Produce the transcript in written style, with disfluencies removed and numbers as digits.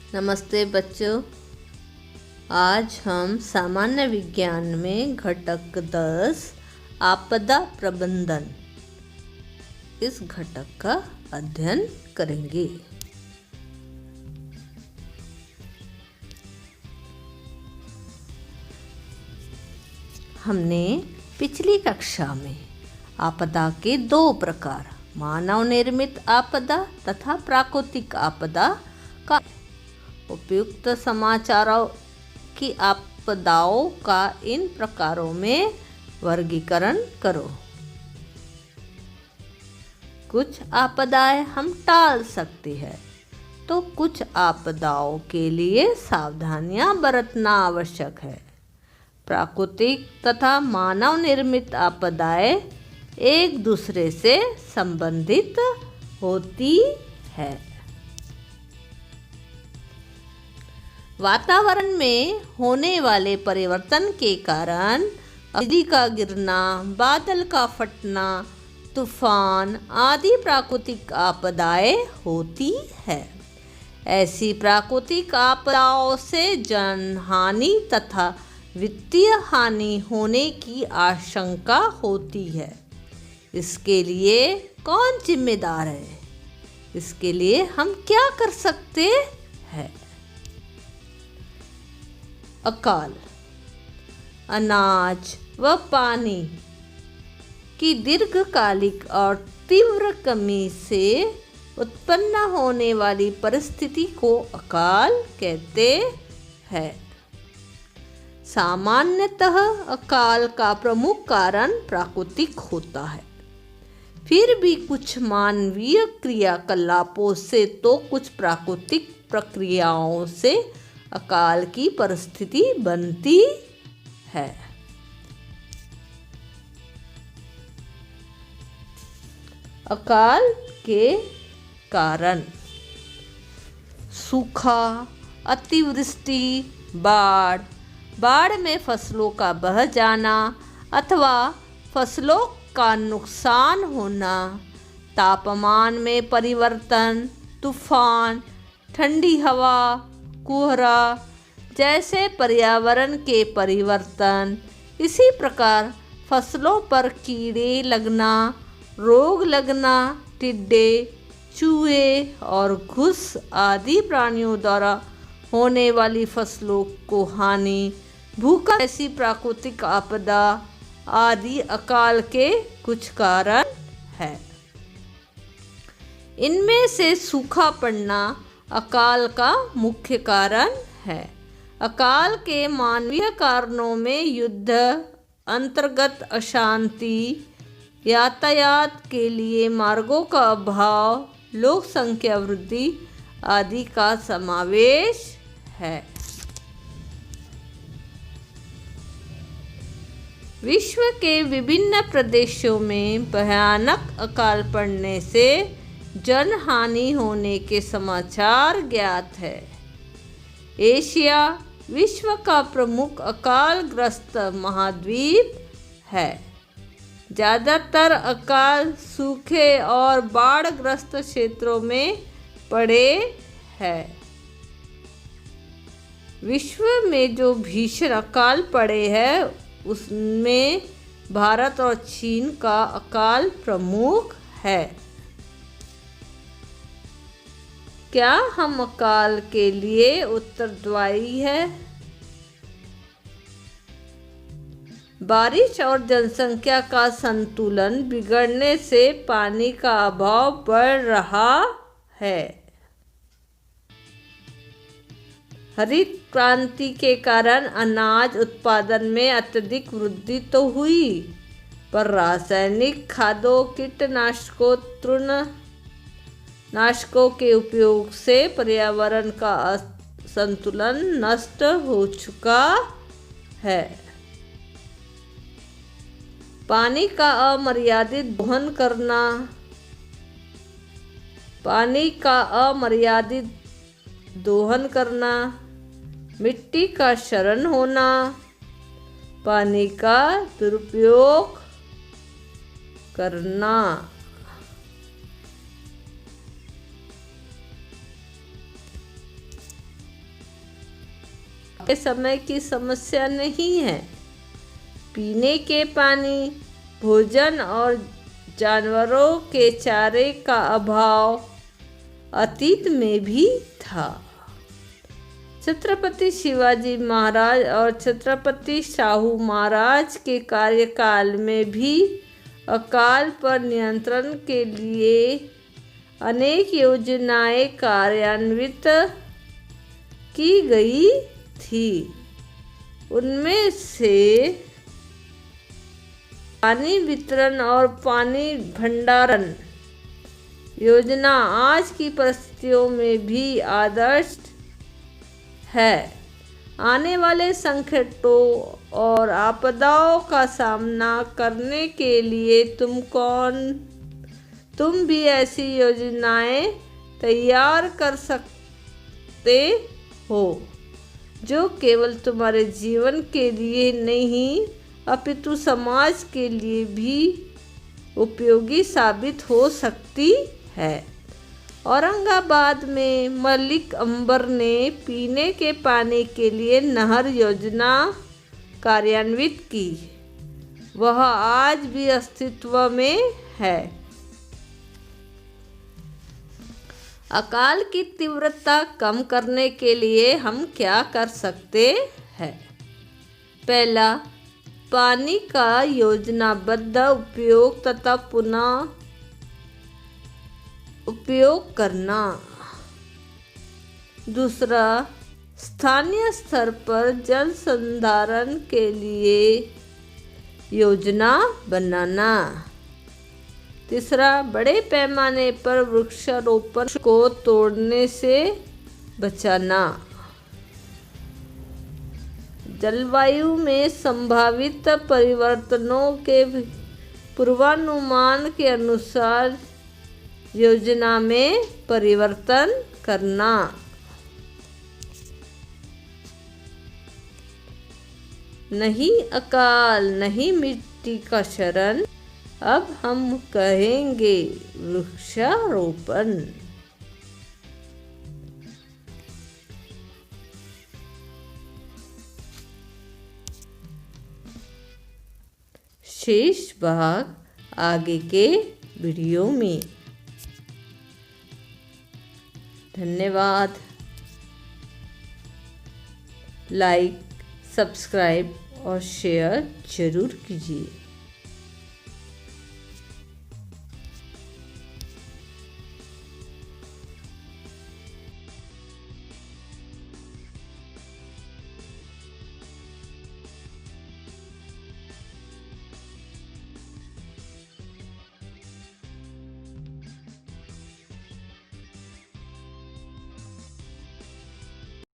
नमस्ते बच्चों। आज हम सामान्य विज्ञान में घटक 10 आपदा प्रबंधन इस घटक का अध्ययन करेंगे। हमने पिछली कक्षा में आपदा के दो प्रकार मानव निर्मित आपदा तथा प्राकृतिक आपदा का उपयुक्त समाचारों की आपदाओं का इन प्रकारों में वर्गीकरण करो। कुछ आपदाएं हम टाल सकते हैं तो कुछ आपदाओं के लिए सावधानियां बरतना आवश्यक है। प्राकृतिक तथा मानव निर्मित आपदाएं एक दूसरे से संबंधित होती है। वातावरण में होने वाले परिवर्तन के कारण बिजली का गिरना, बादल का फटना, तूफान आदि प्राकृतिक आपदाएं होती है। ऐसी प्राकृतिक आपदाओं से जनहानि तथा वित्तीय हानि होने की आशंका होती है। इसके लिए कौन जिम्मेदार है? इसके लिए हम क्या कर सकते हैं? अकाल, अनाज व पानी की दीर्घकालिक और तीव्र कमी से उत्पन्न होने वाली परिस्थिति को अकाल कहते हैं। सामान्यतः अकाल का प्रमुख कारण प्राकृतिक होता है, फिर भी कुछ मानवीय क्रियाकलापों से तो कुछ प्राकृतिक प्रक्रियाओं से अकाल की परिस्थिति बनती है। अकाल के कारण सूखा, अतिवृष्टि, बाढ़ में फसलों का बह जाना अथवा फसलों का नुकसान होना, तापमान में परिवर्तन, तूफान, ठंडी हवा, कोहरा जैसे पर्यावरण के परिवर्तन, इसी प्रकार फसलों पर कीड़े लगना, रोग लगना, टिड्डे, चूहे और घुस आदि प्राणियों द्वारा होने वाली फसलों को हानि, भूकंप ऐसी प्राकृतिक आपदा आदि अकाल के कुछ कारण है। इनमें से सूखा पड़ना अकाल का मुख्य कारण है। अकाल के मानवीय कारणों में युद्ध, अंतर्गत अशांति, यातायात के लिए मार्गों का अभाव, लोक संख्या वृद्धि आदि का समावेश है। विश्व के विभिन्न प्रदेशों में भयानक अकाल पड़ने से जनहानि होने के समाचार ज्ञात है। एशिया विश्व का प्रमुख अकालग्रस्त महाद्वीप है। ज़्यादातर अकाल सूखे और बाढ़ग्रस्त क्षेत्रों में पड़े हैं। विश्व में जो भीषण अकाल पड़े हैं उसमें भारत और चीन का अकाल प्रमुख है। क्या हम अकाल के लिए उत्तरदायी हैं? बारिश और जनसंख्या का संतुलन बिगड़ने से पानी का अभाव बढ़ रहा है। हरित क्रांति के कारण अनाज उत्पादन में अत्यधिक वृद्धि तो हुई, पर रासायनिक खादों, कीटनाशकों, तृणनाशकों के उपयोग से पर्यावरण का संतुलन नष्ट हो चुका है। पानी का अमर्यादित दोहन करना, मिट्टी का क्षरण होना, पानी का दुरुपयोग करना, लंबे समय की समस्या नहीं है। पीने के पानी, भोजन और जानवरों के चारे का अभाव अतीत में भी था। छत्रपति शिवाजी महाराज और छत्रपति शाहू महाराज के कार्यकाल में भी अकाल पर नियंत्रण के लिए अनेक योजनाएं कार्यान्वित की गई थी। उनमें से पानी वितरण और पानी भंडारण योजना आज की परिस्थितियों में भी आदर्श है। आने वाले संकटों और आपदाओं का सामना करने के लिए तुम भी ऐसी योजनाएं तैयार कर सकते हो जो केवल तुम्हारे जीवन के लिए नहीं अपितु समाज के लिए भी उपयोगी साबित हो सकती है। औरंगाबाद में मलिक अंबर ने पीने के पानी के लिए नहर योजना कार्यान्वित की। वह आज भी अस्तित्व में है। अकाल की तीव्रता कम करने के लिए हम क्या कर सकते हैं? पहला, पानी का योजनाबद्ध उपयोग तथा पुनः उपयोग करना। दूसरा, स्थानीय स्तर पर जल संधारण के लिए योजना बनाना। तीसरा, बड़े पैमाने पर वृक्षारोपण को तोड़ने से बचाना। जलवायु में संभावित परिवर्तनों के पूर्वानुमान के अनुसार योजना में परिवर्तन करना। नहीं अकाल नहीं मिट्टी का शरण, अब हम कहेंगे वृक्षारोपण। शेष भाग आगे के वीडियो में। धन्यवाद। लाइक, सब्सक्राइब और शेयर जरूर कीजिए।